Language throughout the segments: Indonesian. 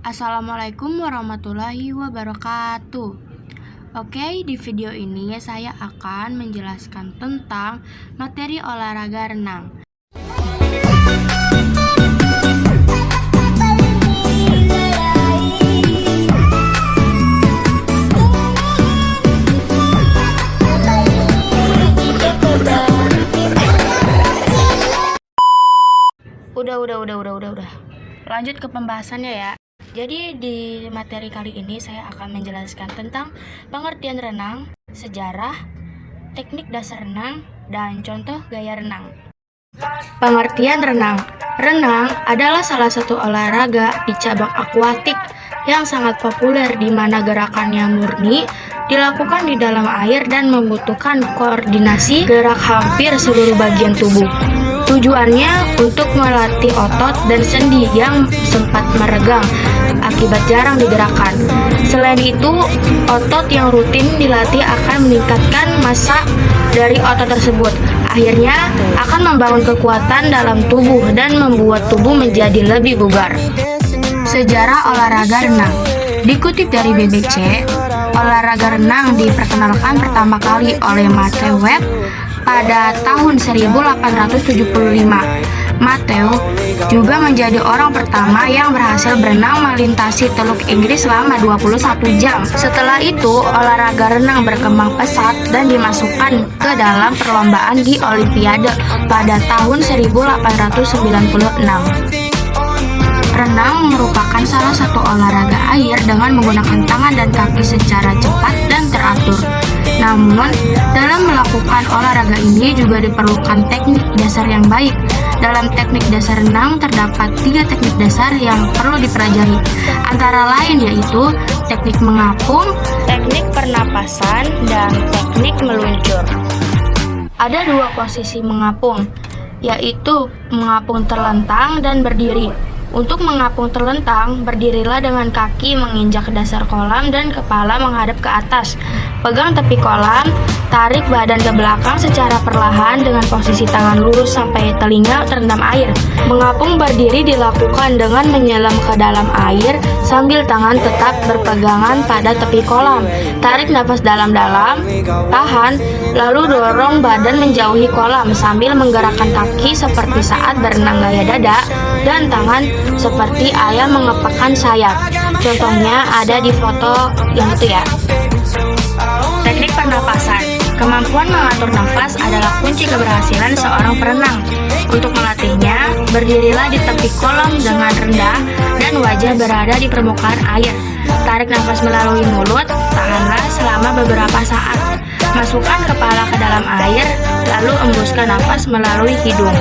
Assalamualaikum warahmatullahi wabarakatuh. Oke, di video ini saya akan menjelaskan tentang materi olahraga renang. Udah. Lanjut ke pembahasannya ya. Jadi di materi kali ini saya akan menjelaskan tentang pengertian renang, sejarah, teknik dasar renang, dan contoh gaya renang. Pengertian renang. Renang adalah salah satu olahraga di cabang akuatik yang sangat populer di mana gerakannya murni dilakukan di dalam air dan membutuhkan koordinasi gerak hampir seluruh bagian tubuh. Tujuannya untuk melatih otot dan sendi yang sempat meregang akibat jarang digerakkan. Selain itu, otot yang rutin dilatih akan meningkatkan massa dari otot tersebut. Akhirnya akan membangun kekuatan dalam tubuh dan membuat tubuh menjadi lebih bugar. Sejarah olahraga renang. Dikutip dari BBC, olahraga renang diperkenalkan pertama kali oleh Matthew Webb pada tahun 1875. Matthew juga menjadi orang pertama yang berhasil berenang melintasi Teluk Inggris selama 21 jam. Setelah itu, olahraga renang berkembang pesat dan dimasukkan ke dalam perlombaan di Olimpiade pada tahun 1896. Renang merupakan salah satu olahraga air dengan menggunakan tangan dan kaki secara cepat dan teratur. Namun, dalam melakukan olahraga ini juga diperlukan teknik dasar yang baik. Dalam teknik dasar renang terdapat 3 teknik dasar yang perlu dipelajari, antara lain yaitu teknik mengapung, teknik pernapasan, dan teknik meluncur. Ada 2 posisi mengapung, yaitu mengapung terlentang dan berdiri. Untuk mengapung terlentang, berdirilah dengan kaki menginjak dasar kolam dan kepala menghadap ke atas. Pegang tepi kolam, tarik badan ke belakang secara perlahan dengan posisi tangan lurus sampai telinga terendam air. Mengapung berdiri dilakukan dengan menyelam ke dalam air sambil tangan tetap berpegangan pada tepi kolam. Tarik nafas dalam-dalam, tahan, lalu dorong badan menjauhi kolam sambil menggerakkan kaki seperti saat berenang gaya dada dan tangan seperti ayam mengepakkan sayap. Contohnya ada di foto yang itu ya. Teknik pernapasan. Kemampuan mengatur nafas adalah kunci keberhasilan seorang perenang. Untuk melatihnya, berdirilah di tepi kolam dengan rendah dan wajah berada di permukaan air. Tarik nafas melalui mulut, tahanlah selama beberapa saat. Masukkan kepala ke dalam air, lalu embuskan nafas melalui hidung.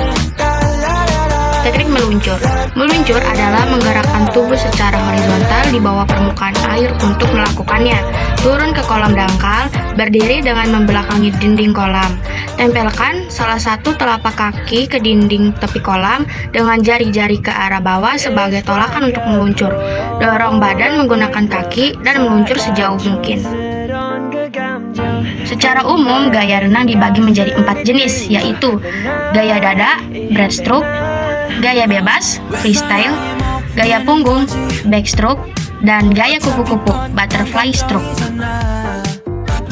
Teknik meluncur. Meluncur adalah menggerakkan tubuh secara horizontal di bawah permukaan air untuk melakukannya. Turun ke kolam dangkal, berdiri dengan membelakangi dinding kolam. Tempelkan salah satu telapak kaki ke dinding tepi kolam dengan jari-jari ke arah bawah sebagai tolakan untuk meluncur. Dorong badan menggunakan kaki dan meluncur sejauh mungkin. Secara umum, gaya renang dibagi menjadi 4 jenis, yaitu gaya dada, breaststroke, gaya bebas, freestyle, gaya punggung, backstroke, dan gaya kupu-kupu, butterfly stroke.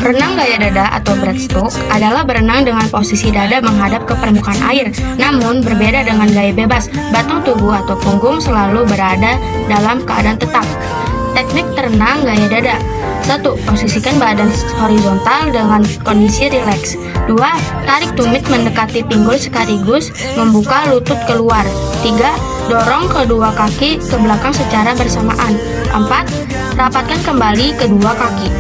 Renang gaya dada atau breaststroke adalah berenang dengan posisi dada menghadap ke permukaan air. Namun, berbeda dengan gaya bebas, batung tubuh atau punggung selalu berada dalam keadaan tetap. Teknik terenang gaya dada. 1. Posisikan badan horizontal dengan kondisi rileks. 2. Tarik tumit mendekati pinggul sekaligus membuka lutut keluar. 3. Dorong kedua kaki ke belakang secara bersamaan. 4. Rapatkan kembali kedua kaki.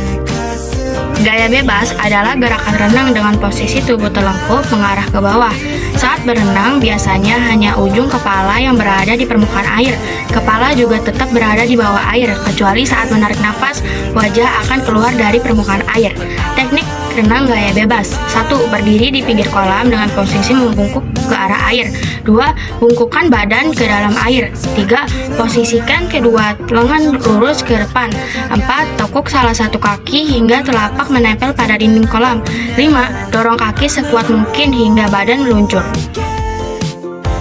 Gaya bebas adalah gerakan renang dengan posisi tubuh telungkup mengarah ke bawah. Saat berenang, biasanya hanya ujung kepala yang berada di permukaan air. Kepala juga tetap berada di bawah air, kecuali saat menarik nafas, wajah akan keluar dari permukaan air. Teknik renang gaya bebas. 1. Berdiri di pinggir kolam dengan posisi membungkuk ke arah air. 2. Bungkukkan badan ke dalam air. 3. Posisikan kedua lengan lurus ke depan. 4. Tekuk salah satu kaki hingga telapak menempel pada dinding kolam. 5. Dorong kaki sekuat mungkin hingga badan meluncur.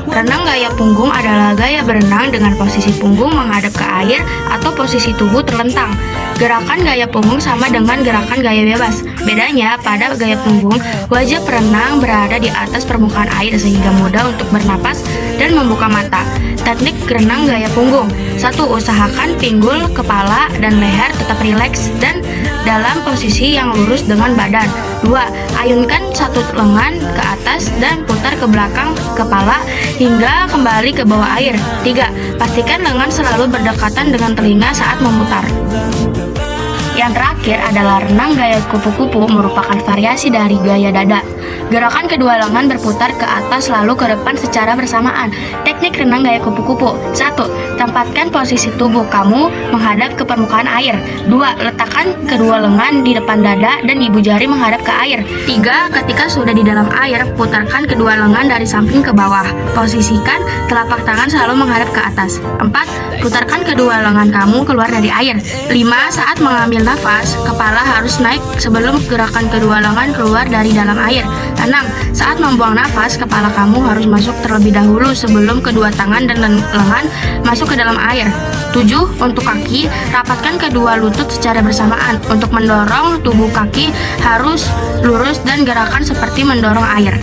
Renang gaya punggung adalah gaya berenang dengan posisi punggung menghadap ke air atau posisi tubuh terlentang. Gerakan gaya punggung sama dengan gerakan gaya bebas. Bedanya, pada gaya punggung, wajah perenang berada di atas permukaan air sehingga mudah untuk bernapas dan membuka mata. Teknik renang gaya punggung. 1. Usahakan pinggul, kepala, dan leher tetap rileks dan dalam posisi yang lurus dengan badan. 2. Ayunkan satu lengan ke atas dan putar ke belakang kepala hingga kembali ke bawah air. 3. Pastikan lengan selalu berdekatan dengan telinga saat memutar. Yang terakhir adalah renang gaya kupu-kupu, merupakan variasi dari gaya dada. Gerakan kedua lengan berputar ke atas lalu ke depan secara bersamaan. Teknik renang gaya kupu-kupu. 1. Tempatkan posisi tubuh kamu menghadap ke permukaan air. 2. Letakkan kedua lengan di depan dada dan ibu jari menghadap ke air. 3. Ketika sudah di dalam air, putarkan kedua lengan dari samping ke bawah. Posisikan telapak tangan selalu menghadap ke atas. 4. Putarkan kedua lengan kamu keluar dari air. 5. Saat mengambil nafas, kepala harus naik sebelum gerakan kedua lengan keluar dari dalam air. 6. Saat membuang nafas, kepala kamu harus masuk terlebih dahulu sebelum kedua tangan dan lengan masuk ke dalam air. 7. Untuk kaki, rapatkan kedua lutut secara bersamaan. Untuk mendorong, tubuh kaki harus lurus dan gerakan seperti mendorong air.